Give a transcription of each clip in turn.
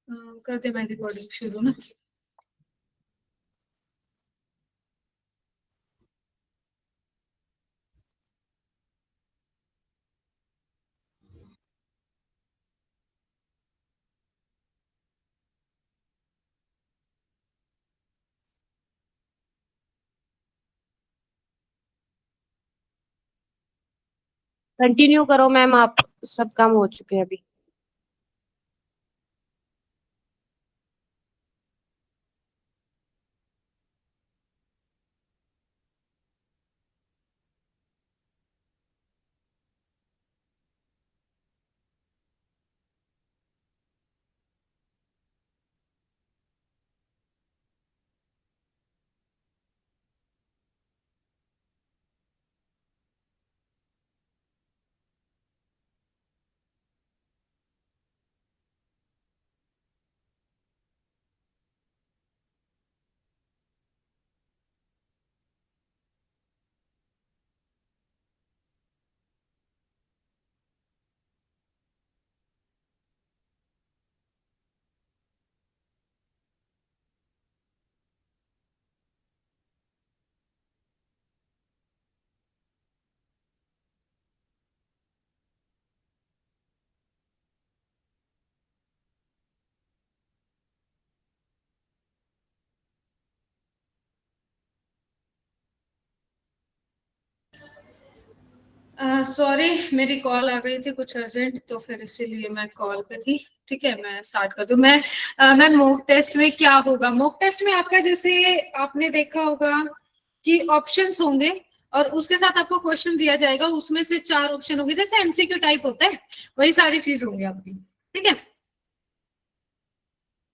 कर दे मैं रिकॉर्डिंग शुरू ना। कंटिन्यू करो मैम, आप सब काम हो चुके हैं अभी। सॉरी, मेरी कॉल आ गई थी कुछ अर्जेंट, तो फिर इसीलिए मैं कॉल पे थी। ठीक है, मैं स्टार्ट कर दूं। मैं मॉक टेस्ट में क्या होगा, मॉक टेस्ट में आपका जैसे आपने देखा होगा कि ऑप्शंस होंगे और उसके साथ आपको क्वेश्चन दिया जाएगा, उसमें से 4 ऑप्शन होंगे, जैसे एमसीक्यू टाइप होता है वही सारी चीज होंगी आपकी। ठीक है,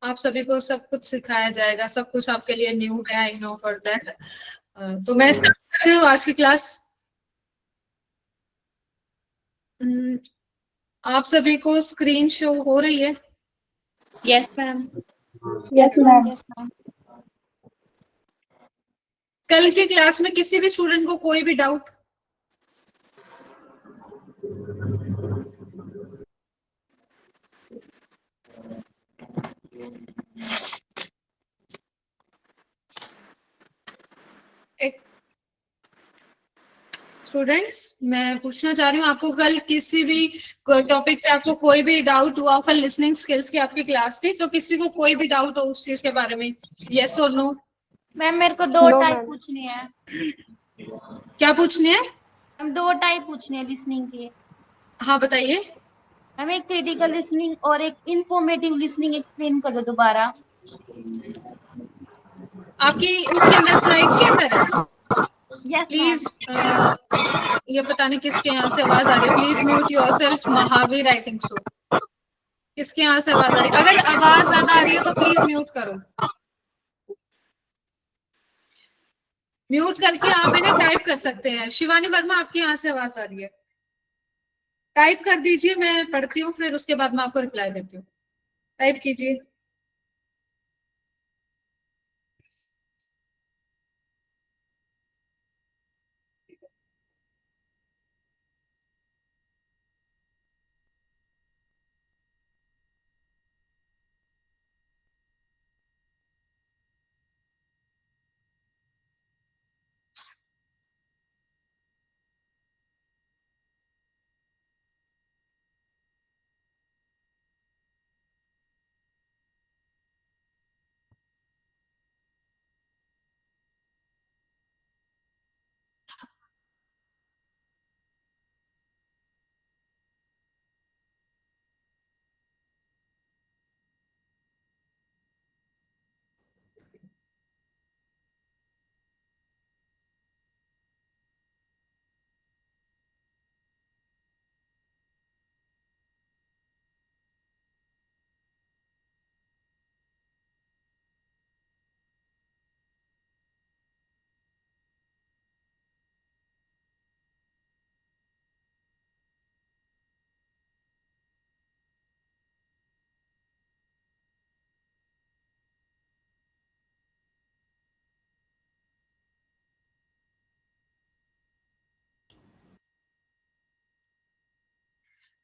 आप सभी को सब कुछ सिखाया जाएगा, सब कुछ आपके लिए न्यू है, आई नो फॉर दैट। तो मैं स्टार्ट करती हूँ आज की क्लास। हम्म, आप सभी को स्क्रीन शो हो रही है? Yes ma'am. Yes ma'am. Yes ma'am. कल की क्लास में किसी भी स्टूडेंट को कोई भी डाउट? स्टूडेंट्स, मैं पूछना चाह रही हूँ, आपको कल किसी भी टॉपिक पे आपको कोई भी डाउट हुआ? कल लिसनिंग स्किल्स की आपकी क्लास थी, तो किसी को कोई भी डाउट हो उस चीज के बारे में? यस और नो? मैम मेरे को दो No, टाइप मैम। पूछनी है। क्या पूछनी है? मैम दो टाइप पूछनी है लिसनिंग की। हाँ बताइए। मैम एक क्रिटिकल लिसनिंग और एक इंफॉर्मेटिव लिसनिंग एक्सप्लेन कर दो दोबारा। आपकी उसके अंदर स्लाइड के अंदर है? Yes ma'am. प्लीज, ये पता नहीं किसके यहाँ से आवाज आ रही है। Please mute yourself. Mahavir, I think so. किसके यहाँ से आवाज आ रही है? अगर आवाज ज्यादा आ रही है तो प्लीज म्यूट करो। म्यूट करके आप है ना टाइप कर सकते हैं। शिवानी वर्मा, आपके यहाँ से आवाज आ रही है? टाइप कर दीजिए, मैं पढ़ती हूँ, फिर उसके बाद मैं आपको रिप्लाई देती हूँ। टाइप कीजिए।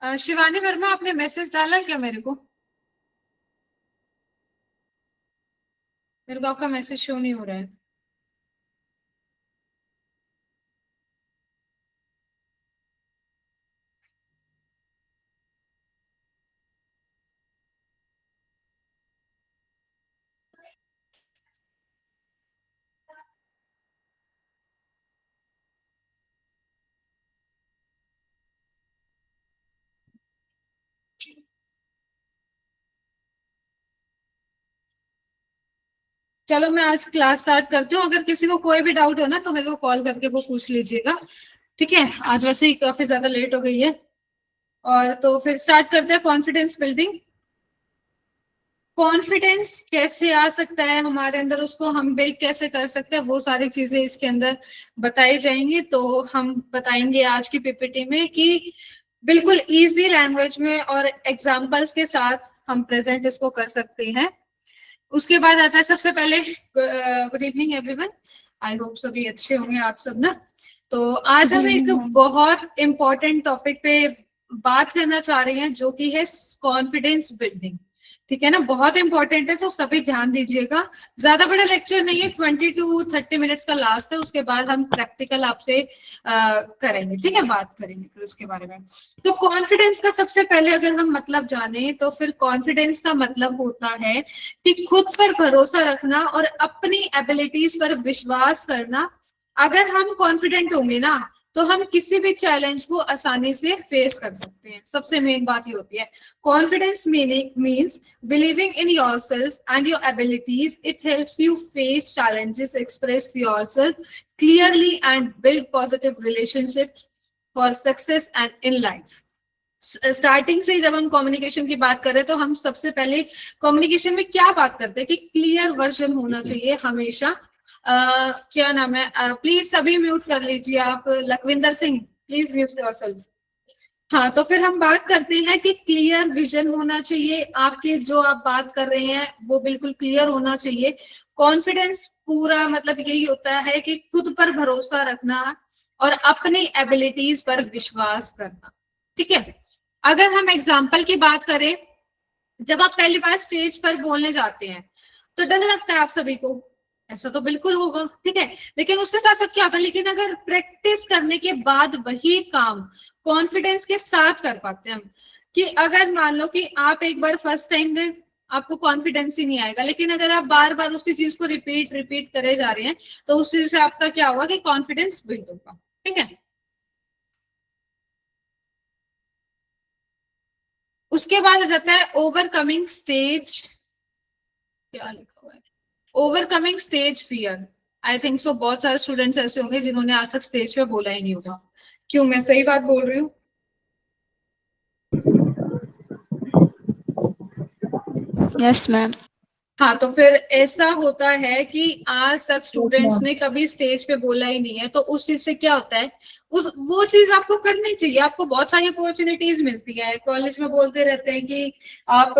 शिवानी वर्मा, आपने मैसेज डाला क्या मेरे को? मेरे को आपका मैसेज शो नहीं हो रहा है। चलो मैं आज क्लास स्टार्ट करती हूँ। अगर किसी को कोई भी डाउट हो ना तो मेरे को कॉल करके वो पूछ लीजिएगा, ठीक है। आज वैसे ही काफी ज्यादा लेट हो गई है, और तो फिर स्टार्ट करते हैं कॉन्फिडेंस बिल्डिंग। कॉन्फिडेंस कैसे आ सकता है हमारे अंदर, उसको हम बिल्ड कैसे कर सकते हैं, वो सारी चीजें इसके अंदर बताई जाएंगी। तो हम बताएंगे आज की पीपीटी में कि बिल्कुल इजी लैंग्वेज में और एग्जांपल्स के साथ हम प्रेजेंट इसको कर सकते हैं। उसके बाद आता है सबसे पहले good evening everyone, I hope सभी अच्छे होंगे आप सब ना। तो आज हम एक बहुत इंपॉर्टेंट टॉपिक पे बात करना चाह रहे हैं जो कि है कॉन्फिडेंस बिल्डिंग, ठीक है ना। बहुत इंपॉर्टेंट है, तो सभी ध्यान दीजिएगा। ज्यादा बड़ा लेक्चर नहीं है, 20 to 30 मिनट्स का लास्ट है। उसके बाद हम प्रैक्टिकल आपसे करेंगे, ठीक है, बात करेंगे फिर उसके बारे में। तो कॉन्फिडेंस का सबसे पहले अगर हम मतलब जाने तो फिर कॉन्फिडेंस का मतलब होता है कि खुद पर भरोसा रखना और अपनी एबिलिटीज पर विश्वास करना। अगर हम कॉन्फिडेंट होंगे ना तो हम किसी भी चैलेंज को आसानी से फेस कर सकते हैं। सबसे मेन बात ये होती है। Confidence meaning means believing in yourself and your abilities. It helps you face challenges, express yourself clearly and build positive relationships for success and in life. Starting से जब हम कम्युनिकेशन की बात करें तो हम सबसे पहले कम्युनिकेशन में क्या बात करते हैं कि क्लियर वर्जन होना चाहिए हमेशा। क्या नाम है, प्लीज सभी म्यूट कर लीजिए आप। Lakhwinder Singh, please mute yourself. हाँ, तो फिर हम बात करते हैं कि क्लियर विजन होना चाहिए। आपके जो आप बात कर रहे हैं वो बिल्कुल क्लियर होना चाहिए। कॉन्फिडेंस पूरा मतलब यही होता है कि खुद पर भरोसा रखना और अपनी एबिलिटीज पर विश्वास करना, ठीक है। अगर हम एग्जाम्पल की बात करें, जब आप पहली बार स्टेज पर बोलने जाते हैं तो डर लगता है आप सभी को, ऐसा तो बिल्कुल होगा, ठीक है। लेकिन उसके साथ साथ क्या होता है, लेकिन अगर प्रैक्टिस करने के बाद वही काम कॉन्फिडेंस के साथ कर पाते हैं हम, कि अगर मान लो कि आप एक बार फर्स्ट टाइम गए, आपको कॉन्फिडेंस ही नहीं आएगा। लेकिन अगर आप बार बार उसी चीज को रिपीट रिपीट करे जा रहे हैं तो उस चीज से आपका क्या होगा कि कॉन्फिडेंस बिल्ड होगा, ठीक है। उसके बाद आ जाता है ओवरकमिंग स्टेज, क्या लिखा हुआ है, overcoming stage fear. I think so बहुत सारे स्टूडेंट्स ऐसे होंगे जिन्होंने आज तक स्टेज पे बोला ही नहीं होगा। क्यों, मैं सही बात बोल रही हूँ? Yes ma'am. हाँ, तो फिर ऐसा होता है कि आज तक स्टूडेंट्स ने कभी स्टेज पे बोला ही नहीं है, तो उस चीज से क्या होता है, उस वो चीज आपको करनी चाहिए। आपको बहुत सारी अपॉर्चुनिटीज मिलती है, कॉलेज में बोलते रहते हैं कि आप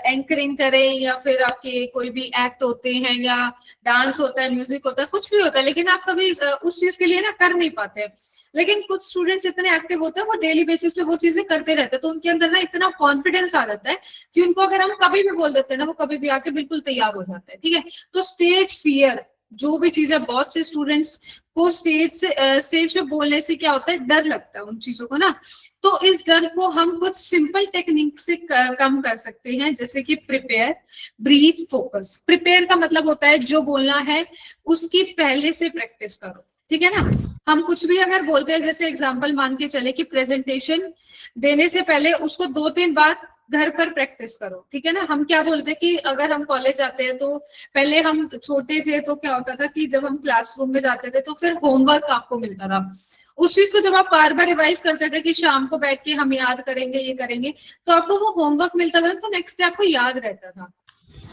एंकरिंग करें या फिर आपके कोई भी एक्ट होते हैं या डांस होता है, म्यूजिक होता है, कुछ भी होता है, लेकिन आप कभी उस चीज के लिए ना कर नहीं पाते। लेकिन कुछ स्टूडेंट्स इतने एक्टिव होते हैं, वो डेली बेसिस पे वो चीजें करते रहते हैं, तो उनके अंदर ना इतना कॉन्फिडेंस आ जाता है कि उनको अगर हम कभी भी बोल देते हैं ना, वो कभी भी आके बिल्कुल तैयार हो जाता है, ठीक है। तो स्टेज फियर जो भी चीज है, बहुत से स्टूडेंट्स को स्टेज पे बोलने से क्या होता है, डर लगता है उन चीजों को ना। तो इस डर को हम कुछ सिंपल टेक्निक से कम कर सकते हैं, जैसे कि प्रिपेयर, ब्रीथ, फोकस। प्रिपेयर का मतलब होता है जो बोलना है उसकी पहले से प्रैक्टिस करो, ठीक है ना। हम कुछ भी अगर बोलते हैं, जैसे एग्जांपल मान के चले कि प्रेजेंटेशन देने से पहले उसको 2-3 बार घर पर प्रैक्टिस करो, ठीक है ना। हम क्या बोलते हैं कि अगर हम कॉलेज जाते हैं तो पहले हम छोटे थे तो क्या होता था कि जब हम क्लासरूम में जाते थे तो फिर होमवर्क आपको मिलता था। उस चीज को जब आप बार बार रिवाइज करते थे कि शाम को बैठ के हम याद करेंगे, ये करेंगे, तो आपको वो होमवर्क मिलता था तो नेक्स्ट डे आपको याद रहता था,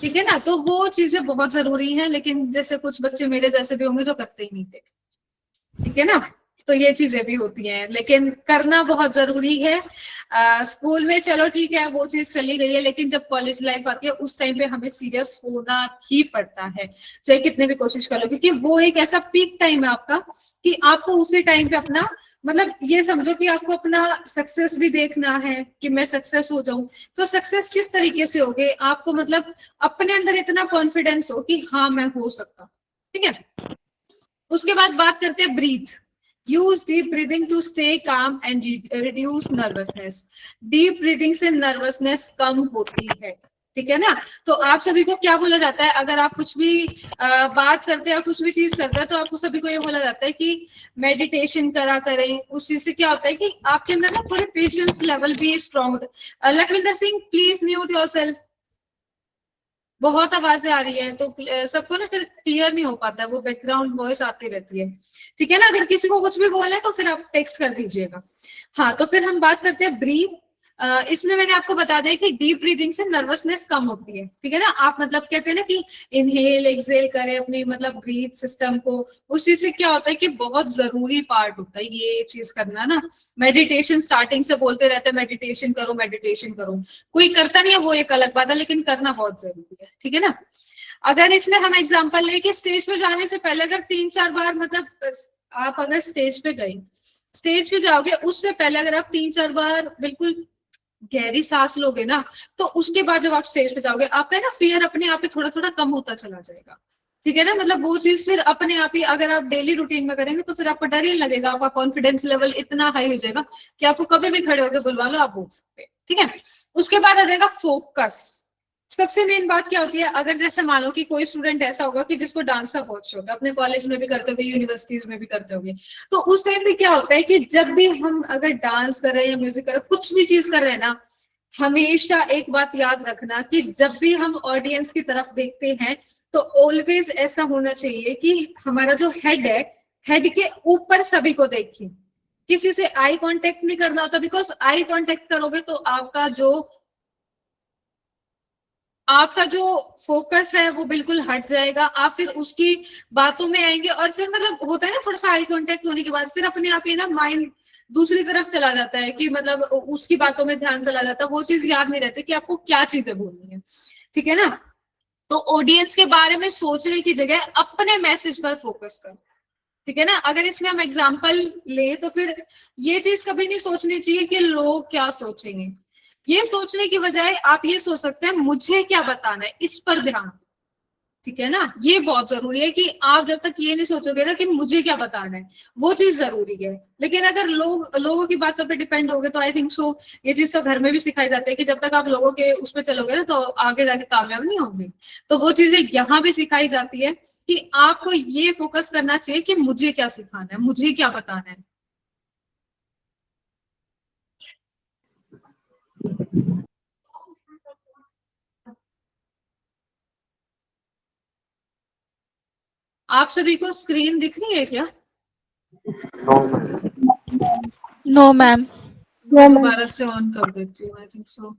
ठीक है ना। तो वो चीजें बहुत जरूरी है, लेकिन जैसे कुछ बच्चे मेरे जैसे भी होंगे जो करते ही नहीं थे, ठीक है ना। तो ये चीजें भी होती हैं, लेकिन करना बहुत जरूरी है। स्कूल में चलो ठीक है वो चीज चली गई है, लेकिन जब कॉलेज लाइफ आती है उस टाइम पे हमें सीरियस होना ही पड़ता है, चाहे कितने भी कोशिश कर लो, क्योंकि वो एक ऐसा पीक टाइम है आपका कि आपको उसी टाइम पे अपना मतलब ये समझो कि आपको अपना सक्सेस भी देखना है कि मैं सक्सेस हो जाऊं। तो सक्सेस किस तरीके से होगे, आपको मतलब अपने अंदर इतना कॉन्फिडेंस हो कि हाँ मैं हो सकता हूं, ठीक है। उसके बाद बात करते हैं breathe. Use deep breathing to stay calm and reduce nervousness. Deep breathing से नर्वसनेस कम होती है, ठीक है ना। तो आप सभी को क्या बोला जाता है, अगर आप कुछ भी बात करते हैं, कुछ भी चीज करते हैं, तो आपको सभी को ये बोला जाता है कि मेडिटेशन करा करें। उस चीज से क्या होता है कि आपके अंदर ना थोड़े पेशेंस लेवल भी स्ट्रांग होता है। Lakhwinder Singh please mute yourself, बहुत आवाजें आ रही है तो सबको ना फिर क्लियर नहीं हो पाता है, वो बैकग्राउंड वॉइस आती रहती है, ठीक है ना। अगर किसी को कुछ भी बोलना है तो फिर आप टेक्स्ट कर दीजिएगा। हाँ, तो फिर हम बात करते हैं ब्रीथ। इसमें मैंने आपको बता दिया कि डीप ब्रीदिंग से नर्वसनेस कम होती है, ठीक है ना। आप मतलब कहते हैं ना कि इनहेल एक्सेल करें अपनी मतलब ब्रीथ सिस्टम को, उस चीज से क्या होता है कि बहुत जरूरी पार्ट होता है ये चीज करना ना। मेडिटेशन स्टार्टिंग से बोलते रहते हैं मेडिटेशन करो मेडिटेशन करो, कोई करता नहीं है वो एक अलग बात है, लेकिन करना बहुत जरूरी है, ठीक है ना। अगर इसमें हम एग्जांपल लें कि स्टेज पे जाने से पहले अगर 3-4 बार मतलब आप अगर स्टेज पे गए, स्टेज पे जाओगे उससे पहले अगर आप 3-4 बार बिल्कुल गहरी सांस लोगे ना, तो उसके बाद जब आप स्टेज पे जाओगे आपका ना फियर अपने आप ही थोड़ा थोड़ा कम होता चला जाएगा, ठीक है ना। मतलब वो चीज फिर अपने आप ही अगर आप डेली रूटीन में करेंगे तो फिर आपको डर ही लगेगा, आपका कॉन्फिडेंस लेवल इतना हाई हो जाएगा कि आपको कभी भी खड़े होकर बुलवा लो आप बोल सकते हैं, ठीक है। उसके बाद आ जाएगा फोकस। सबसे मेन बात क्या होती है, अगर जैसे मानो कि कोई स्टूडेंट ऐसा होगा कि जिसको डांस का बहुत शौक है, अपने कॉलेज में भी करते होगे यूनिवर्सिटीज में भी करते होगे, तो उस टाइम पे क्या होता है कि जब भी हम अगर डांस कर रहे हैं या म्यूजिक कर रहे हैं, कुछ भी चीज कर रहे हैं ना, हमेशा एक बात याद रखना कि जब भी हम ऑडियंस की तरफ देखते हैं तो ऑलवेज ऐसा होना चाहिए कि हमारा जो हेड है, हेड के ऊपर सभी को देखें, किसी से आई कांटेक्ट नहीं करना होता, बिकॉज आई कांटेक्ट करोगे तो आपका जो फोकस है वो बिल्कुल हट जाएगा, आप फिर उसकी बातों में आएंगे और फिर मतलब होता है ना थोड़ा सा आई कांटेक्ट होने के बाद फिर अपने आप ही ना माइंड दूसरी तरफ चला जाता है कि मतलब उसकी बातों में ध्यान चला जाता है, वो चीज याद नहीं रहती कि आपको क्या चीजें बोलनी है, ठीक है ना। तो ऑडियंस के बारे में सोचने की जगह अपने मैसेज पर फोकस करो, ठीक है ना। अगर इसमें हम एग्जाम्पल ले तो फिर ये चीज कभी नहीं सोचनी चाहिए कि लोग क्या सोचेंगे, ये सोचने की बजाय आप ये सोच सकते हैं मुझे क्या बताना है, इस पर ध्यान, ठीक है ना। ये बहुत जरूरी है कि आप जब तक ये नहीं सोचोगे ना कि मुझे क्या बताना है, वो चीज जरूरी है। लेकिन अगर लोगों की बातों पे डिपेंड होगे तो आई थिंक सो ये चीज तो घर में भी सिखाई जाती है कि जब तक आप लोगों के उस पर चलोगे ना तो आगे जाके कामयाब नहीं होंगे। तो वो चीजें यहाँ भी सिखाई जाती है कि आपको ये फोकस करना चाहिए कि मुझे क्या सिखाना है, मुझे क्या बताना है। आप सभी को स्क्रीन दिख रही है क्या? No, ma'am. मैं दोबारा से ऑन कर देती हूँ, आई थिंक सो।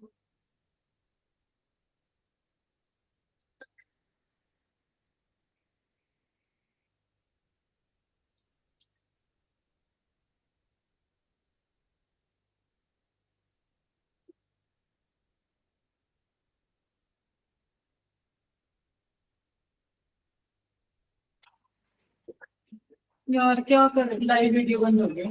यार क्या कर, लाइव वीडियो बंद हो गया,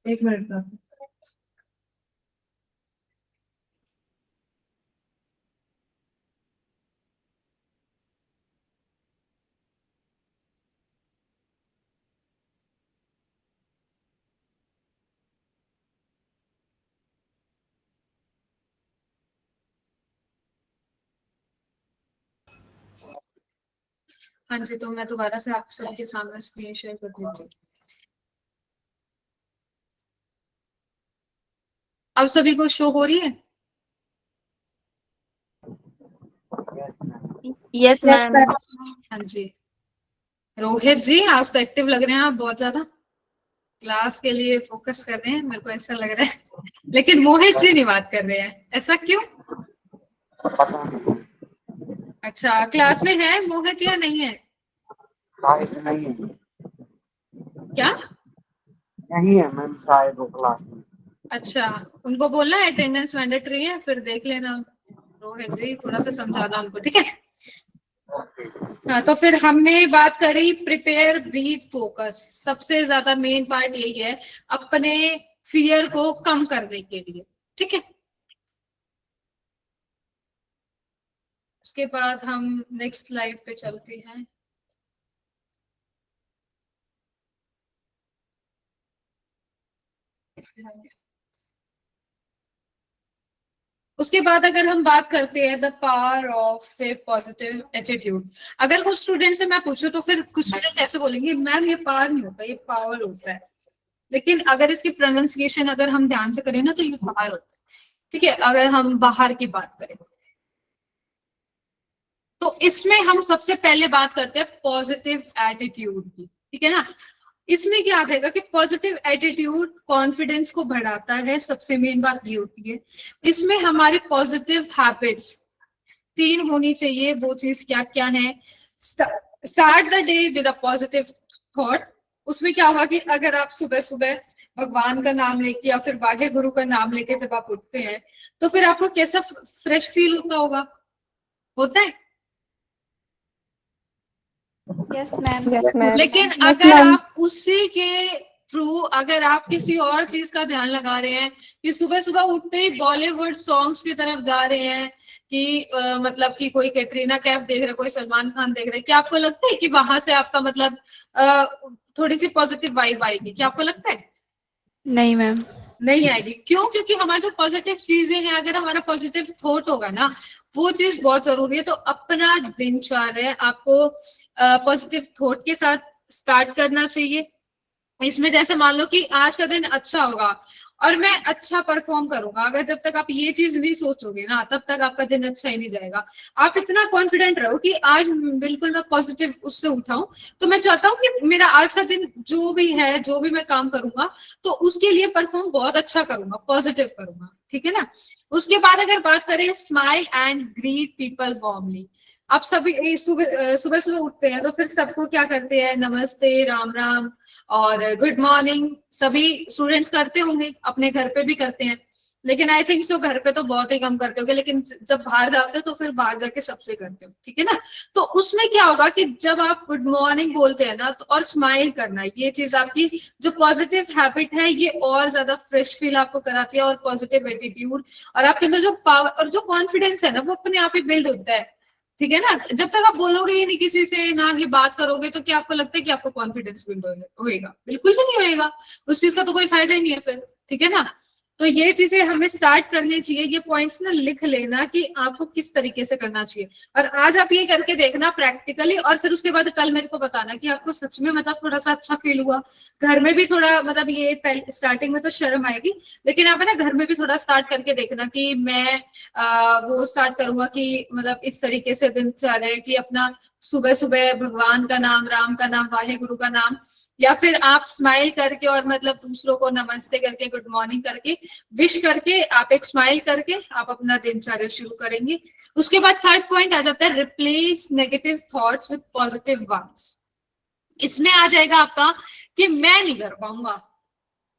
एक मिनट का। हाँ जी, तो मैं दोबारा से आप सबके सामने स्क्रीन शेयर कर देती हूँ। अब सभी को शो हो रही है? Yes ma'am. हाँ जी। रोहित जी आज तो एक्टिव लग रहे हैं आप बहुत ज्यादा, क्लास के लिए फोकस कर रहे हैं मेरे को ऐसा लग रहा है। लेकिन मोहित जी नहीं बात कर रहे हैं, ऐसा क्यों? अच्छा, क्लास में है मोहित या नहीं है? शायद नहीं है, क्या? नहीं है मैम, शायद वो क्लास में। अच्छा, उनको बोलना अटेंडेंस मैंडेटरी है, फिर देख लेना रोहित जी, थोड़ा सा समझाना उनको, ठीक है। हाँ, तो फिर हमने बात करी प्रिपेयर ब्रीथ फोकस, सबसे ज्यादा मेन पार्ट यही है अपने फियर को कम करने के लिए, ठीक है। उसके बाद हम नेक्स्ट स्लाइड पे चलते हैं। उसके बाद अगर हम बात करते हैं the power of A positive attitude, अगर कुछ स्टूडेंट से मैं पूछूं तो फिर कुछ स्टूडेंट ऐसे बोलेंगे मैम ये पावर नहीं होता, ये पावर होता है, लेकिन अगर इसकी प्रोनाउंसिएशन अगर हम ध्यान से करें ना तो ये पावर होता है, ठीक है। अगर हम बाहर की बात करें तो इसमें हम सबसे पहले बात करते हैं पॉजिटिव एटीट्यूड की, ठीक है ना। इसमें क्या आएगा कि पॉजिटिव एटीट्यूड कॉन्फिडेंस को बढ़ाता है, सबसे मेन बात ये होती है। इसमें हमारे पॉजिटिव हैबिट्स 3 होनी चाहिए, वो चीज क्या क्या है। Start the day with a positive thought. उसमें क्या होगा कि अगर आप सुबह सुबह भगवान का नाम लेके या फिर वाहे गुरु का नाम लेके जब आप उठते हैं तो फिर आपको कैसा फ्रेश फील होता होगा, होता है। Yes ma'am. Yes, ma'am. लेकिन Yes, अगर ma'am. आप उसी के थ्रू अगर आप किसी और चीज का ध्यान लगा रहे हैं कि सुबह सुबह उठते ही बॉलीवुड सॉन्ग्स की तरफ जा रहे हैं कि मतलब कि कोई कैटरीना कैफ देख रहे, कोई सलमान खान देख रहे, क्या आपको लगता है कि वहां से आपका मतलब थोड़ी सी पॉजिटिव वाइब आएगी? क्या आपको लगता है? नहीं मैम। नहीं आएगी। क्यों? क्योंकि हमारी जो पॉजिटिव चीजें हैं, अगर हमारा पॉजिटिव थॉट होगा ना, वो चीज बहुत जरूरी है। तो अपना दिनचर्या आपको पॉजिटिव थॉट के साथ स्टार्ट करना चाहिए। इसमें जैसे मान लो कि आज का दिन अच्छा होगा और मैं अच्छा परफॉर्म करूंगा, अगर जब तक आप ये चीज नहीं सोचोगे ना तब तक आपका दिन अच्छा ही नहीं जाएगा। आप इतना कॉन्फिडेंट रहो कि आज बिल्कुल मैं पॉजिटिव उससे उठाऊं, तो मैं चाहता हूँ कि मेरा आज का दिन जो भी है, जो भी मैं काम करूंगा तो उसके लिए परफॉर्म बहुत अच्छा करूंगा, पॉजिटिव करूंगा, ठीक है ना। उसके बाद अगर बात करें smile and greet people warmly. आप सभी सुबह सुबह सुबह उठते हैं तो फिर सबको क्या करते हैं, नमस्ते, राम राम और गुड मॉर्निंग सभी स्टूडेंट्स करते होंगे, अपने घर पे भी करते हैं। लेकिन आई थिंक सो घर पे तो बहुत ही कम करते होंगे, लेकिन जब बाहर जाते हो तो फिर बाहर जाके सबसे करते हो, ठीक है ना। तो उसमें क्या होगा कि जब आप गुड मॉर्निंग बोलते हैं ना तो और स्माइल करना, ये चीज आपकी जो पॉजिटिव हैबिट है ये और ज्यादा फ्रेश फील आपको कराती है, और पॉजिटिव एटीट्यूड और आपके अंदर जो पावर और जो कॉन्फिडेंस है ना वो अपने आप ही बिल्ड होता है, ठीक है ना। जब तक आप बोलोगे ही नहीं किसी से, ना ही बात करोगे, तो क्या आपको लगता है कि आपको कॉन्फिडेंस बिल्ड होएगा? बिल्कुल भी नहीं होएगा। उस चीज का तो कोई फायदा ही नहीं है फिर, ठीक है ना। तो ये चीजें हमें स्टार्ट करनी चाहिए, ये पॉइंट्स ना लिख लेना कि आपको किस तरीके से करना चाहिए। और आज आप ये करके देखना प्रैक्टिकली, और फिर उसके बाद कल मेरे को बताना कि आपको सच में मतलब थोड़ा सा अच्छा फील हुआ। घर में भी थोड़ा मतलब ये स्टार्टिंग में तो शर्म आएगी, लेकिन आप है ना घर में भी थोड़ा स्टार्ट करके देखना कि मैं वो स्टार्ट करूंगा कि मतलब इस तरीके से दिनचर्या कि अपना सुबह सुबह भगवान का नाम, राम का नाम, वाहे गुरु का नाम, या फिर आप स्माइल करके और मतलब दूसरों को नमस्ते करके, गुड मॉर्निंग करके, विश करके, आप एक स्माइल करके आप अपना दिनचर्या शुरू करेंगे। उसके बाद थर्ड पॉइंट आ जाता है replace negative thoughts with positive once. इसमें आ जाएगा आपका कि मैं नहीं कर पाऊंगा।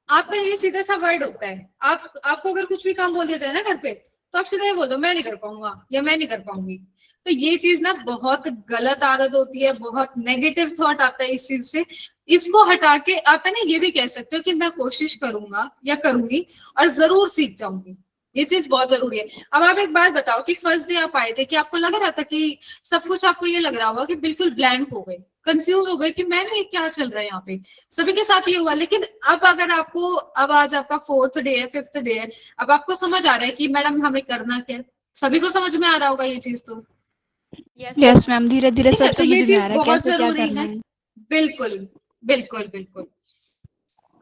आपका ये सीधा सा वर्ड होता है, आपको अगर कुछ भी काम बोल दिया जाए ना घर पे तो आप सीधा ये बोल दो मैं नहीं कर पाऊंगा या मैं नहीं कर पाऊंगी। तो ये चीज ना बहुत गलत आदत होती है, बहुत नेगेटिव थॉट आता है इस चीज से। इसको हटा के आप है ना ये भी कह सकते हो कि मैं कोशिश करूंगा या करूंगी और जरूर सीख जाऊंगी। ये चीज बहुत जरूरी है। अब आप एक बात बताओ कि फर्स्ट डे आप आए थे कि आपको लग रहा था कि सब कुछ आपको ये लग रहा होगा कि बिल्कुल ब्लैंक हो गए, कंफ्यूज हो गए कि मैम ये क्या चल रहा है यहाँ पे, सभी के साथ ये हुआ। लेकिन अब अगर आपको, अब आज आपका 4th डे है, 5th डे है, अब आपको समझ आ रहा है कि मैडम हमें करना क्या है। सभी को समझ में आ रहा होगा ये चीज तो, यस मैम, धीरे धीरे ठीक है। सब तो ये समझ में आ चीज रहा है बहुत कैसे क्या जरूरी करना है। है। बिल्कुल बिल्कुल बिल्कुल।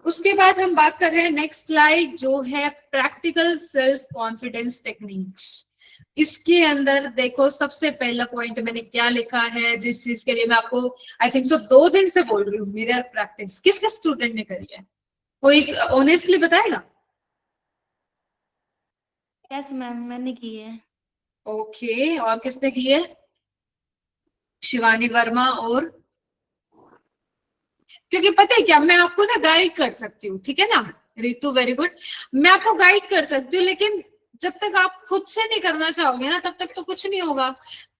उसके बाद हम बात कर रहे हैं नेक्स्ट स्लाइड जो है प्रैक्टिकल सेल्फ कॉन्फिडेंस टेक्निक्स। इसके अंदर देखो सबसे पहला पॉइंट मैंने क्या लिखा है, जिस चीज के लिए मैं आपको आई थिंक सो 2 दिन से बोल रही हूँ, मिरर प्रैक्टिस। किस किस स्टूडेंट ने करी है, कोई ऑनेस्टली बताएगा? यस मैम, मैंने की है। ओके, और किसने की है? शिवानी वर्मा और क्योंकि पता है क्या, मैं आपको ना गाइड कर सकती हूँ, ठीक है ना रितु, वेरी गुड, मैं आपको गाइड कर सकती हूँ, लेकिन जब तक आप खुद से नहीं करना चाहोगे ना तब तक तो कुछ नहीं होगा।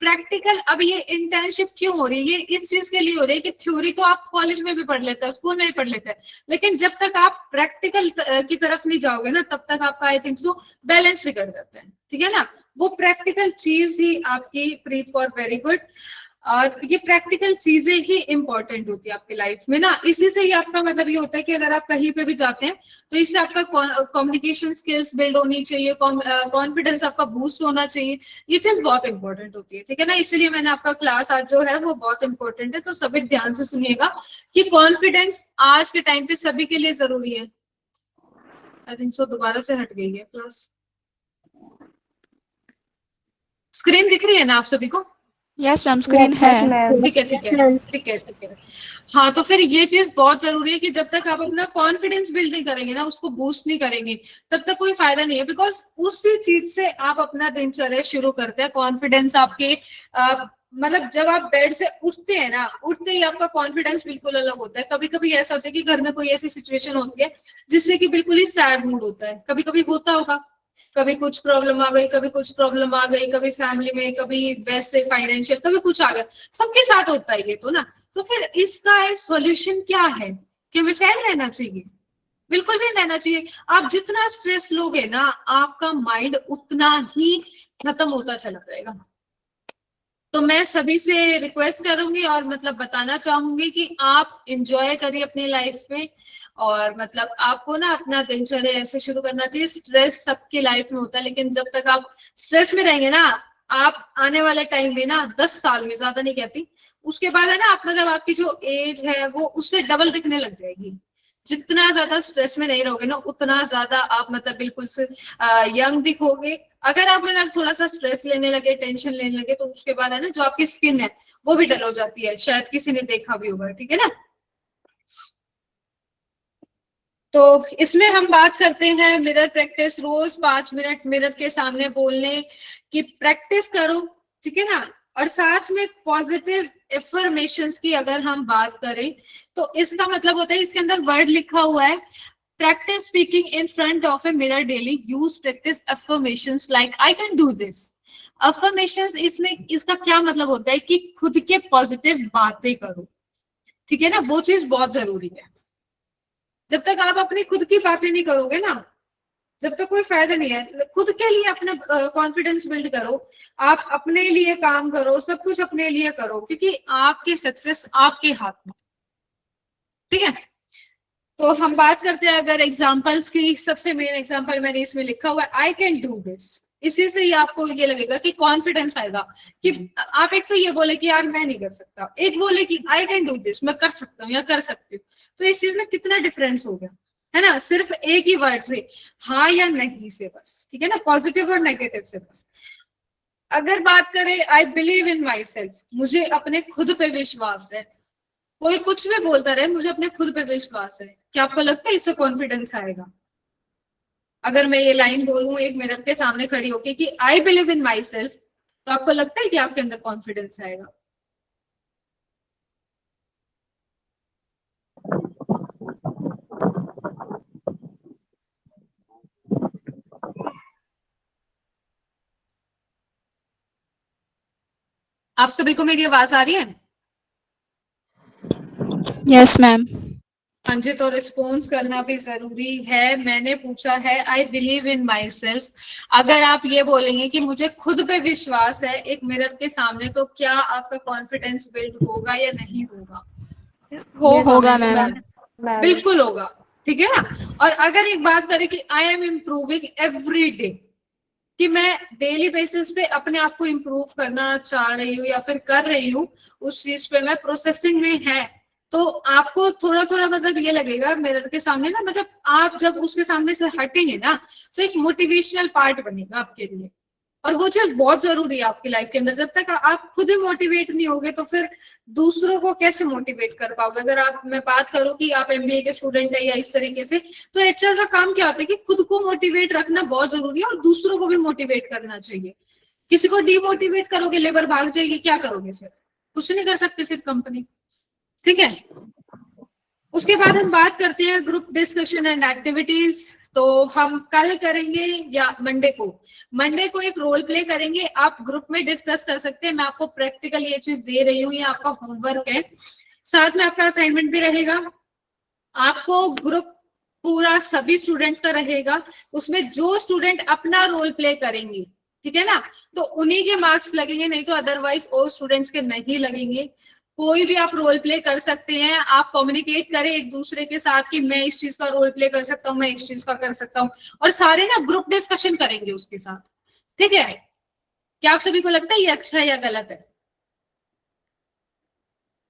प्रैक्टिकल, अब ये इंटर्नशिप क्यों हो रही है, ये इस चीज के लिए हो रही है कि थ्योरी तो आप कॉलेज में भी पढ़ लेते हैं, स्कूल में भी पढ़ लेते हैं, लेकिन जब तक आप प्रैक्टिकल की तरफ नहीं जाओगे ना तब तक आपका आई थिंक सो बैलेंस बिगड़ जाता है, ठीक है ना। वो प्रैक्टिकल चीज ही आपकी, प्रीत कौर वेरी गुड, और ये प्रैक्टिकल चीजें ही इंपॉर्टेंट होती है आपकी लाइफ में ना। इसी से ही आपका मतलब ये होता है कि अगर आप कहीं पे भी जाते हैं तो इससे आपका कम्युनिकेशन स्किल्स बिल्ड होनी चाहिए, कॉन्फिडेंस आपका बूस्ट होना चाहिए, ये चीज बहुत इंपॉर्टेंट होती है, ठीक है ना। इसीलिए मैंने आपका क्लास आज जो है वो बहुत इंपॉर्टेंट है, तो सभी ध्यान से सुनिएगा कि कॉन्फिडेंस आज के टाइम पे सभी के लिए जरूरी है। आई थिंक सो दोबारा से हट गई है क्लास, स्क्रीन दिख रही है ना आप सभी को? यस मैम, स्क्रीन है। ठीक है ठीक है ठीक है ठीक है। हाँ, तो फिर ये चीज बहुत जरूरी है कि जब तक आप अपना कॉन्फिडेंस बिल्ड नहीं करेंगे ना, उसको बूस्ट नहीं करेंगे, तब तक कोई फायदा नहीं है, बिकॉज उसी चीज से आप अपना दिनचर्या शुरू करते हैं। कॉन्फिडेंस आपके मतलब जब आप बेड से उठते हैं ना, उठते ही आपका कॉन्फिडेंस बिल्कुल अलग होता है। कभी कभी ऐसा होता है कि घर में कोई ऐसी सिचुएशन होती है जिससे कि बिल्कुल ही सैड मूड होता है, कभी कभी होता होगा, कभी कुछ प्रॉब्लम आ गई, कभी कुछ प्रॉब्लम आ गई, कभी फैमिली में, कभी वैसे फाइनेंशियल, कभी कुछ आ गया, सबके साथ होता है ये तो ना। तो फिर इसका सॉल्यूशन क्या है कि हमें सैड रहना चाहिए? बिल्कुल भी रहना चाहिए। आप जितना स्ट्रेस लोगे ना, आपका माइंड उतना ही खत्म होता चला जाएगा। तो मैं सभी से रिक्वेस्ट करूंगी और मतलब बताना चाहूंगी कि आप इंजॉय करिए अपनी लाइफ में, और मतलब आपको ना अपना दिनचर्या ऐसे शुरू करना चाहिए। स्ट्रेस सबकी लाइफ में होता है, लेकिन जब तक आप स्ट्रेस में रहेंगे ना, आप आने वाले टाइम में ना 10 साल में, ज्यादा नहीं कहती, उसके बाद है ना आप मतलब आपकी जो एज है वो उससे डबल दिखने लग जाएगी। जितना ज्यादा स्ट्रेस में नहीं रहोगे ना, उतना ज्यादा आप मतलब बिल्कुल से यंग दिखोगे। अगर आप मतलब थोड़ा सा स्ट्रेस लेने लगे, टेंशन लेने लगे, तो उसके बाद है ना जो आपकी स्किन है वो भी डल हो जाती है, शायद किसी ने देखा भी होगा, ठीक है ना। तो इसमें हम बात करते हैं मिरर प्रैक्टिस, रोज 5 मिनट मिरर के सामने बोलने की प्रैक्टिस करो, ठीक है ना। और साथ में पॉजिटिव एफर्मेशंस की अगर हम बात करें तो इसका मतलब होता है, इसके अंदर वर्ड लिखा हुआ है, practice speaking in front of a mirror daily, use practice affirmations like I can do this. Affirmations, इसमें इसका क्या मतलब होता है कि खुद के पॉजिटिव बातें करो, ठीक है ना, वो चीज बहुत जरूरी है। जब तक आप अपनी खुद की बातें नहीं करोगे ना, जब तक कोई फायदा नहीं है। खुद के लिए अपना कॉन्फिडेंस बिल्ड करो, आप अपने लिए काम करो, सब कुछ अपने लिए करो, क्योंकि आपकी सक्सेस आपके हाथ में, ठीक है। तो हम बात करते हैं अगर एग्जांपल्स की, सबसे मेन एग्जांपल मैंने इसमें लिखा हुआ है आई कैन डू दिस। इसी से ही आपको ये लगेगा कि कॉन्फिडेंस आएगा कि आप एक तो ये बोले कि यार मैं नहीं कर सकता, एक बोले कि आई कैन डू दिस, मैं कर सकता हूँ या कर सकती हूँ। तो इस चीज में कितना डिफरेंस हो गया है ना, सिर्फ एक ही वर्ड से, हाँ या नहीं से बस, ठीक है ना, पॉजिटिव और नेगेटिव से बस। अगर बात करें I believe in my self, मुझे अपने खुद पे विश्वास है, कोई कुछ भी बोलता रहे, मुझे अपने खुद पे विश्वास है, क्या आपको लगता है इससे कॉन्फिडेंस आएगा? अगर मैं ये लाइन बोलूं एक मिनर के सामने खड़ी होके कि I believe in my self, तो आपको लगता है कि आपके अंदर कॉन्फिडेंस आएगा? आप सभी को मेरी आवाज आ रही है? Yes ma'am. हाँ जी, तो रिस्पॉन्स करना भी जरूरी है। मैंने पूछा है I believe in my self, अगर आप ये बोलेंगे कि मुझे खुद पे विश्वास है एक मिरर के सामने, तो क्या आपका कॉन्फिडेंस बिल्ड होगा या नहीं होगा? होगा मैम। बिल्कुल होगा, ठीक है ना। और अगर एक बात करें कि I am improving every day, कि मैं डेली बेसिस पे अपने आप को इम्प्रूव करना चाह रही हूँ या फिर कर रही हूँ, उस चीज पे मैं प्रोसेसिंग में है, तो आपको थोड़ा थोड़ा मतलब ये लगेगा मिरर के सामने ना, मतलब आप जब उसके सामने से हटेंगे ना तो एक मोटिवेशनल पार्ट बनेगा आपके लिए। और वो चीज बहुत जरूरी है आपकी लाइफ के अंदर। जब तक आप खुद ही मोटिवेट नहीं होगे तो फिर दूसरों को कैसे मोटिवेट कर पाओगे? अगर आप, मैं बात करूं कि आप एमबीए के स्टूडेंट है या इस तरीके से, तो एचआर का काम क्या होता है कि खुद को मोटिवेट रखना बहुत जरूरी है और दूसरों को भी मोटिवेट करना चाहिए। किसी को डिमोटिवेट करोगे, लेबर भाग जाएगी, क्या करोगे फिर? कुछ नहीं कर सकते फिर कंपनी, ठीक है। उसके बाद हम बात करते हैं ग्रुप डिस्कशन एंड एक्टिविटीज। तो हम कल करेंगे या मंडे को एक रोल प्ले करेंगे। आप ग्रुप में डिस्कस कर सकते हैं। मैं आपको प्रैक्टिकल ये चीज दे रही हूँ, ये आपका होमवर्क है, साथ में आपका असाइनमेंट भी रहेगा। आपको ग्रुप पूरा सभी स्टूडेंट्स का रहेगा, उसमें जो स्टूडेंट अपना रोल प्ले करेंगे, ठीक है ना, तो उन्हीं के मार्क्स लगेंगे, नहीं तो अदरवाइज और स्टूडेंट्स के नहीं लगेंगे। कोई भी आप रोल प्ले कर सकते हैं। आप कम्युनिकेट करें एक दूसरे के साथ कि मैं इस चीज का रोल प्ले कर सकता हूँ, मैं इस चीज का कर सकता हूँ, और सारे ना ग्रुप डिस्कशन करेंगे उसके साथ, ठीक है। क्या आप सभी को लगता है ये अच्छा है या गलत है?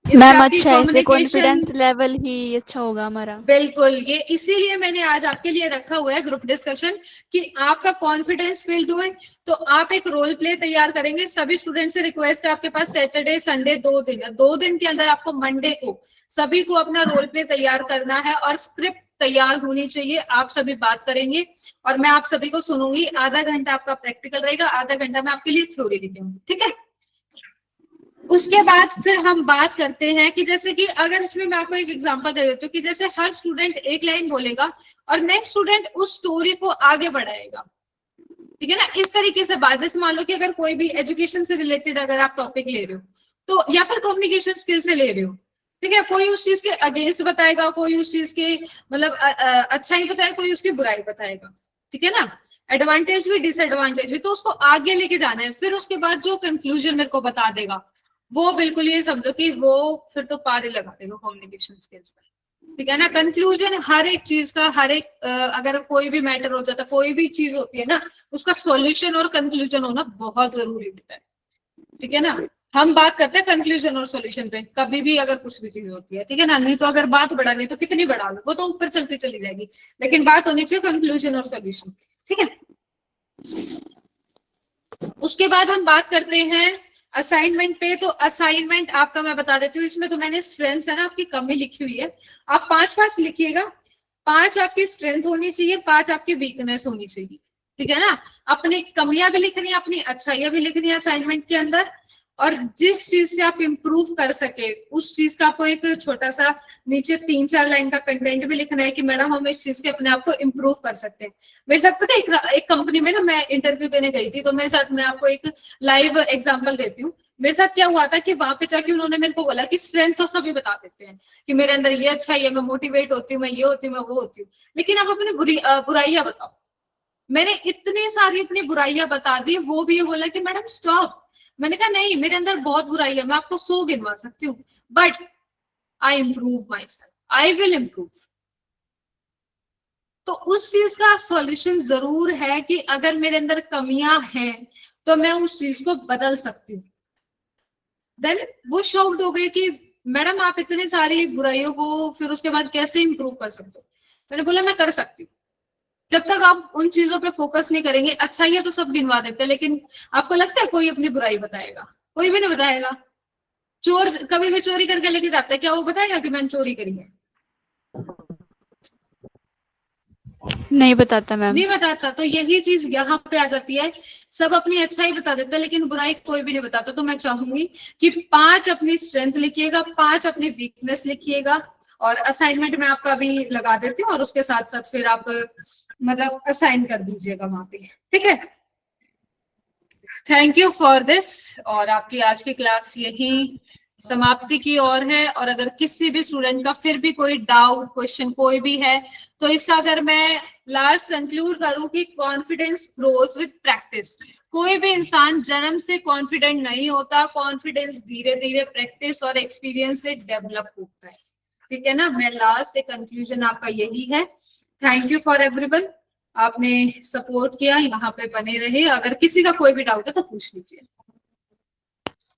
मैम अच्छा है, इससे कॉन्फिडेंस लेवल ही अच्छा होगा हमारा। बिल्कुल, ये इसीलिए मैंने आज आपके लिए रखा हुआ है ग्रुप डिस्कशन, कि आपका कॉन्फिडेंस बिल्ड हुए। तो आप एक रोल प्ले तैयार करेंगे। सभी स्टूडेंट से रिक्वेस्ट है, आपके पास सैटरडे संडे 2 दिन है, 2 दिन के अंदर आपको मंडे को सभी को अपना रोल प्ले तैयार करना है, और स्क्रिप्ट तैयार होनी चाहिए। आप सभी बात करेंगे और मैं आप सभी को सुनूंगी। आधा घंटा आपका प्रैक्टिकल रहेगा, आधा घंटा मैं आपके लिए थ्योरी लिखूंगी, ठीक है। उसके बाद फिर हम बात करते हैं कि जैसे कि अगर इसमें मैं आपको एक एग्जांपल दे देती हूँ कि जैसे हर स्टूडेंट एक लाइन बोलेगा और नेक्स्ट स्टूडेंट उस स्टोरी को आगे बढ़ाएगा, ठीक है ना। इस तरीके से बात, जैसे मान लो कि अगर कोई भी एजुकेशन से रिलेटेड अगर आप टॉपिक ले रहे हो तो, या फिर कम्युनिकेशन स्किल से ले रहे हो, ठीक है, कोई उस चीज के अगेंस्ट बताएगा, कोई उस चीज के मतलब अच्छाई बताएगा, कोई उसकी बुराई बताएगा, ठीक है ना, एडवांटेज भी डिसएडवांटेज भी, तो उसको आगे लेके जाना है। फिर उसके बाद जो कंक्लूजन मेरे को बता देगा वो बिल्कुल ये समझो कि वो फिर तो पार ही लगा देगा कम्युनिकेशन स्किल्स में, ठीक है ना। कंक्लूजन हर एक चीज का, हर एक अगर कोई भी मैटर हो जाता, कोई भी चीज होती है ना, उसका सॉल्यूशन और कंक्लूजन होना बहुत जरूरी होता है, ठीक है ना। हम बात करते हैं कंक्लूजन और सॉल्यूशन पे कभी भी अगर कुछ भी चीज होती है, ठीक है ना। नहीं तो अगर बात बढ़ानी तो कितनी बढ़ा लो, वो तो ऊपर चलती चली जाएगी, लेकिन बात होनी चाहिए कंक्लूजन और सॉल्यूशन, ठीक है। उसके बाद हम बात करते हैं असाइनमेंट पे। तो असाइनमेंट आपका मैं बता देती हूँ, इसमें तो मैंने स्ट्रेंथ है ना आपकी कमी लिखी हुई है। आप 5-5 लिखिएगा। 5 आपकी स्ट्रेंथ होनी चाहिए, 5 आपकी वीकनेस होनी चाहिए, ठीक है ना। अपनी कमियां भी लिखनी है, अपनी अच्छाइयां भी लिखनी है असाइनमेंट के अंदर, और जिस चीज से आप इंप्रूव कर सके उस चीज का आपको एक छोटा सा नीचे 3-4 लाइन का कंटेंट भी लिखना है कि मैडम हम इस चीज के अपने आप को इम्प्रूव कर सकते हैं। मेरे साथ पता है एक कंपनी में ना मैं इंटरव्यू देने गई थी, तो मेरे साथ, मैं आपको एक लाइव एग्जांपल देती हूँ। मेरे साथ क्या हुआ था कि वहां पे जाके उन्होंने मेरे को बोला कि स्ट्रेंथ तो सभी बता देते हैं कि मेरे अंदर ये अच्छा है, मैं मोटिवेट होती हूँ, मैं ये होती हूँ, मैं वो होती हूँ, लेकिन आप अपनी बुराइयां बताओ। मैंने इतनी सारी अपनी बुराइयां बता दी, वो भी ये बोला कि मैडम स्टॉप। मैंने कहा नहीं, मेरे अंदर बहुत बुराई है, मैं आपको 100 गिनवा सकती हूँ, but I improve my self, I will improve. तो उस चीज का सॉल्यूशन जरूर है कि अगर मेरे अंदर कमियां हैं तो मैं उस चीज को बदल सकती हूँ। देन वो शॉक्ड हो गए कि मैडम आप इतनी सारी बुराइयों को फिर उसके बाद कैसे इंप्रूव कर सकते हो। मैंने बोला मैं कर सकती हूँ। जब तक आप उन चीजों पे फोकस नहीं करेंगे, अच्छाइयां तो सब गिनवा देते हैं, लेकिन आपको लगता है कोई अपनी बुराई बताएगा? कोई भी नहीं बताएगा। चोर कभी भी चोरी करके लेके जाता है, क्या वो बताएगा कि मैंने चोरी करी है? नहीं बताता मैम। नहीं बताता। तो यही चीज यहाँ पे आ जाती है, सब अपनी अच्छाई बता देते हैं लेकिन बुराई कोई भी नहीं बताता। तो मैं चाहूंगी कि 5 अपनी स्ट्रेंथ लिखिएगा, 5 अपनी वीकनेस लिखिएगा, और असाइनमेंट में आपका भी लगा देती हूँ, और उसके साथ साथ फिर आप मतलब असाइन कर दीजिएगा वहां पे, ठीक है। Thank you for this. और आपकी आज की क्लास यही समाप्ति की ओर है। और अगर किसी भी स्टूडेंट का फिर भी कोई डाउट, क्वेश्चन कोई भी है, तो इसका अगर मैं लास्ट कंक्लूड करूं कि कॉन्फिडेंस ग्रोज विद प्रैक्टिस। कोई भी इंसान जन्म से कॉन्फिडेंट नहीं होता, कॉन्फिडेंस धीरे धीरे प्रैक्टिस और एक्सपीरियंस से डेवलप होता है, ठीक है ना। मैं लास्ट एक कंक्लूजन आपका यही है। थैंक यू फॉर एवरीवन, आपने सपोर्ट किया, यहाँ पे बने रहे। अगर किसी का कोई भी डाउट है तो पूछ लीजिए।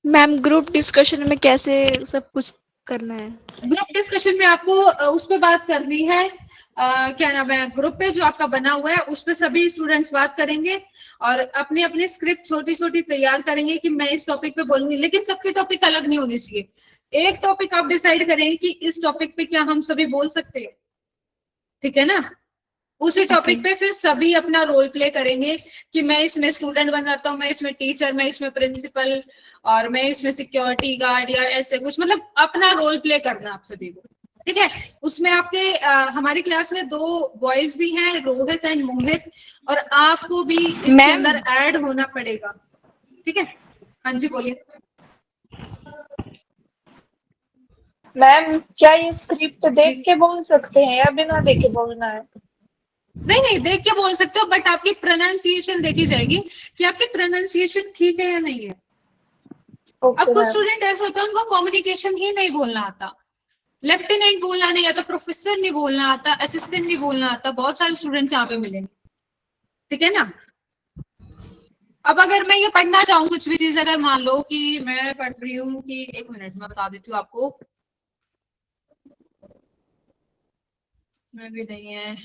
मैम ग्रुप डिस्कशन में कैसे सब कुछ करना है? ग्रुप डिस्कशन में आपको उस पर बात करनी है, क्या नाम है, ग्रुप पे जो आपका बना हुआ है उस पे सभी स्टूडेंट्स बात करेंगे और अपने अपने स्क्रिप्ट छोटी छोटी तैयार करेंगे कि मैं इस टॉपिक पे बोलूंगी, लेकिन सबके टॉपिक अलग नहीं होनी चाहिए। एक टॉपिक आप डिसाइड करेंगे कि इस टॉपिक पे क्या हम सभी बोल सकते हैं, ठीक है ना। उसी टॉपिक पे फिर सभी अपना रोल प्ले करेंगे कि मैं इसमें स्टूडेंट बन जाता हूँ, मैं इसमें टीचर, मैं इसमें प्रिंसिपल, और मैं इसमें सिक्योरिटी गार्ड, या ऐसे कुछ, मतलब अपना रोल प्ले करना आप सभी को, ठीक है। उसमें आपके हमारी क्लास में 2 बॉयज भी हैं, रोहित एंड मोहित, और आपको भी इसके मैम। अंदर ऐड होना पड़ेगा। ठीक है, हाँ जी बोलिए। मैम क्या ये स्क्रिप्ट जी देख के बोल सकते हैं या बिना देखे बोलना है? नहीं नहीं, देख के बोल सकते हो, बट आपकी प्रोनाउंसिएशन देखी जाएगी कि आपकी प्रोनाउंसिएशन ठीक है या नहीं है। अब ओके कुछ मैम। स्टूडेंट ऐसे होते हैं उनको कम्युनिकेशन ही नहीं बोलना आता, लेफ्टिनेंट बोलना नहीं आता, प्रोफेसर नहीं बोलना आता, असिस्टेंट नहीं बोलना आता, बहुत सारे स्टूडेंट्स यहाँ पे मिलेंगे। ठीक है ना। अब अगर मैं ये पढ़ना चाहूँ कुछ भी चीज, अगर मान लो कि मैं पढ़ रही हूँ कि 1 मिनट में बता देती हूँ आपको, मैं भी नहीं है।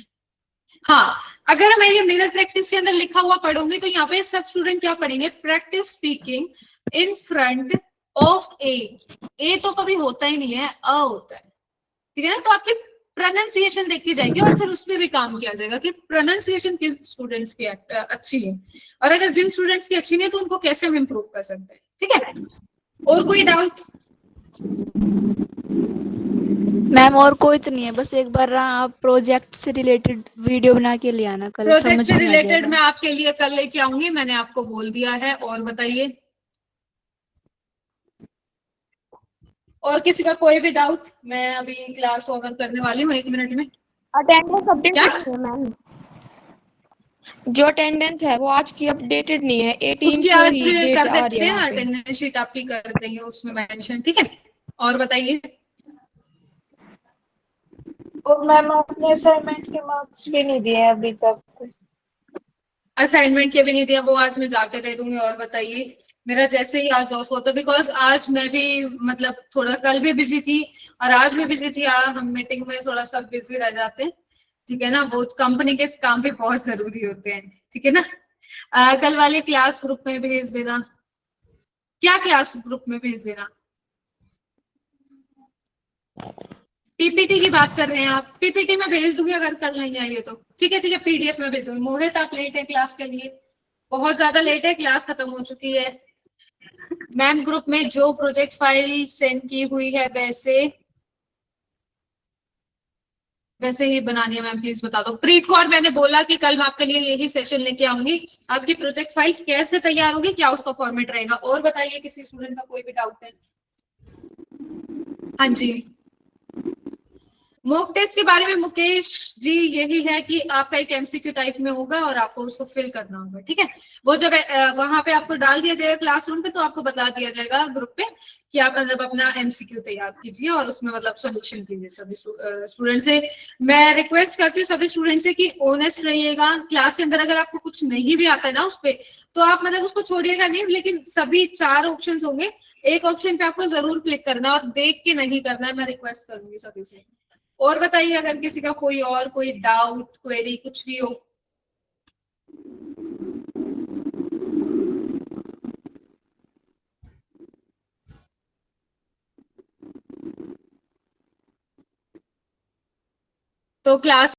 हाँ, अगर मैं ये मिरर प्रैक्टिस के अंदर लिखा हुआ पढ़ूंगी तो यहाँ पे सब स्टूडेंट क्या पढ़ेंगे, practice speaking in front of a तो कभी होता ही नहीं है, अ होता है। ठीक है ना। तो आपकी प्रोनाउंसिएशन देखी जाएगी और फिर उसमें भी काम किया जाएगा कि प्रोनाउंसिएशन किस स्टूडेंट्स की अच्छी है, और अगर जिन स्टूडेंट्स की अच्छी नहीं है तो उनको कैसे हम इम्प्रूव कर सकते हैं। ठीक है, और कोई डाउट? मैम और कोई तो नहीं है, बस एक बार ना आप प्रोजेक्ट से रिलेटेड वीडियो बना के ले आना, कल प्रोजेक्ट समझ से में आ रिलेटेड जाएगा। मैं आपके लिए कल लेके आऊंगी, मैंने आपको बोल दिया है। और बताइए, और किसी का कोई भी डाउट? मैं अभी क्लास ओवर करने वाली हूँ 1 मिनट में। अटेंडेंस क्या? अपडेटेड नहीं है मैम। जो अटेंडेंस है वो आज की अपडेटेड नहीं है, 18 उसकी आज ही डेट कर आ रही है देते हैं, यहाँ पे। अटेंडेंस शीट आपकी कर देंगे उसमें मेंशन। ठीक है, और बताइए। और मैम आपने असाइनमेंट के मार्क्स भी नहीं दिए हैं अभी तक। असाइनमेंट के भी नहीं दिया, वो आज मैं जाके दे दूंगी। और बताइए, मेरा जैसे ही आज ऑफ होता, बिकॉज आज मैं भी मतलब थोड़ा कल भी बिजी थी और आज भी बिजी थी, आज हम मीटिंग में थोड़ा सा बिजी रह जाते हैं। ठीक है ना, वो कंपनी के काम भी बहुत जरूरी होते हैं। ठीक है ना। कल वाले क्लास ग्रुप में भेज देना। क्या क्लास ग्रुप में भेज देना? पीपीटी की बात कर रहे हैं आप? पीपीटी में भेज दूंगी अगर कल नहीं आई है तो। ठीक है ठीक है, पीडीएफ में भेज दूंगी। मोहित आप लेट है क्लास के लिए, बहुत ज्यादा लेट है, क्लास खत्म हो चुकी है। मैम ग्रुप में जो प्रोजेक्ट फाइल सेंड की हुई है वैसे ही बनानी है मैम, प्लीज बता दो। प्रीत कौर, मैंने बोला कि कल मैं आपके लिए यही सेशन लेके आऊंगी। आपकी प्रोजेक्ट फाइल कैसे तैयार होगी, क्या उसका फॉर्मेट रहेगा, और बताइए किसी स्टूडेंट का कोई भी डाउट है? हाँ जी, मॉक टेस्ट के बारे में मुकेश जी यही है कि आपका एक एमसीक्यू टाइप में होगा और आपको उसको फिल करना होगा। ठीक है, वो जब वहां पे आपको डाल दिया जाएगा क्लासरूम पे तो आपको बता दिया जाएगा ग्रुप पे कि आप मतलब अपना एमसीक्यू तैयार कीजिए और उसमें मतलब सोल्यूशन कीजिए। सभी स्टूडेंट से मैं रिक्वेस्ट करती हूँ, सभी स्टूडेंट से, कि ऑनेस्ट रहिएगा। क्लास के अंदर अगर आपको कुछ नहीं भी आता है ना उस पे, तो आप मतलब उसको छोड़िएगा नहीं, लेकिन सभी 4 ऑप्शन होंगे, एक ऑप्शन पे आपको जरूर क्लिक करना है और देख के नहीं करना है। मैं रिक्वेस्ट करूंगी सभी से। और बताइए, अगर किसी का कोई डाउट, क्वेरी कुछ भी हो। तो क्लास